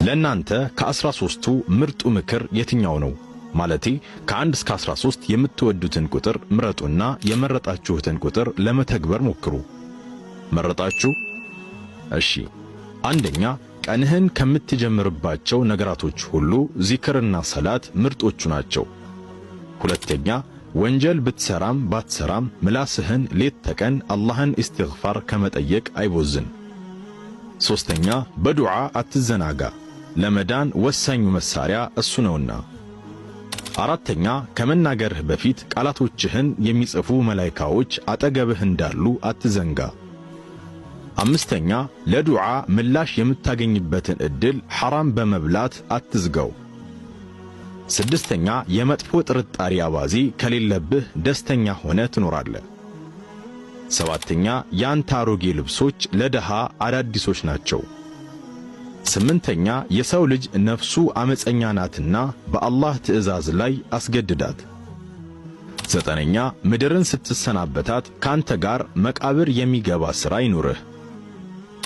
ለእናንተ ከ13ቱ ምርጡ ምክር የትኛው ነው? ማለቴ ከ1 እስከ 13 የምትወዱትን ቁጥር ምረጡና የመረጣችሁትን ቁጥር ለመተግበር ሞክሩ። መረጣችሁ? እሺ። አንደኛ፣ ቀንህን ከምትጀምርባቸው ነገራቶች ሁሉ ዚክርና ሰላት ምርጦቹ ናቸው። ሁለተኛ፣ ወንጀል ብትሰራም ባትሰራም ምላስህን ሌት ተቀን አላህን ኢስቲግፋር ከመጠየቅ አይቦዝን። ሶስተኛ፣ በዱዓ አትዘናጋ፣ ለመዳን ወሳኙ መሳሪያ እሱ ነውና። አራተኛ፣ ከመናገርህ በፊት ቃላቶችህን የሚጽፉ መላእክቶች አጠገብህ እንዳሉ አትዘንጋ። አምስተኛ፣ ለዱዓ ምላሽ የምታገኝበትን እድል ሐራም በመብላት አትዝጋው። ስድስተኛ፣ የመጥፎ ጥርጣሬ አባዜ ከሌለብህ ደስተኛ ሆነ ትኖራለህ። ሰባተኛ፣ ያንተ አሮጌ ልብሶች ለደሃ አዳዲሶች ናቸው። ስምንተኛ፣ የሰው ልጅ ነፍሱ አመፀኛ ናትና በአላህ ትእዛዝ ላይ አስገድዳት። ዘጠነኛ፣ ምድርን ስትሰናበታት ካንተ ጋር መቃብር የሚገባ ሥራ ይኑርህ።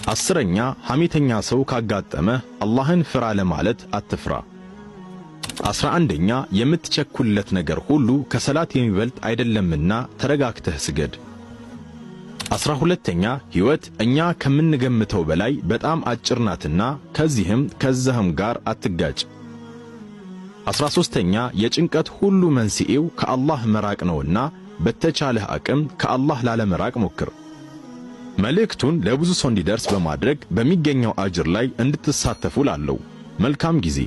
አስረኛ፣ ሐሜተኛ ሰው ካጋጠመህ አላህን ፍራ ለማለት አትፍራ። 11ኛ፣ የምትቸኩልለት ነገር ሁሉ ከሰላት የሚበልጥ አይደለምና ተረጋግተህ ስገድ። 12ኛ፣ ሕይወት እኛ ከምንገምተው በላይ በጣም አጭር ናትና ከዚህም ከዛህም ጋር አትጋጭ። 13ኛ፣ የጭንቀት ሁሉ መንስኤው ከአላህ መራቅ ነውና በተቻለህ አቅም ከአላህ ላለመራቅ ሞክር። መልእክቱን ለብዙ ሰው እንዲደርስ በማድረግ በሚገኘው አጅር ላይ እንድትሳተፉ ላለው መልካም ጊዜ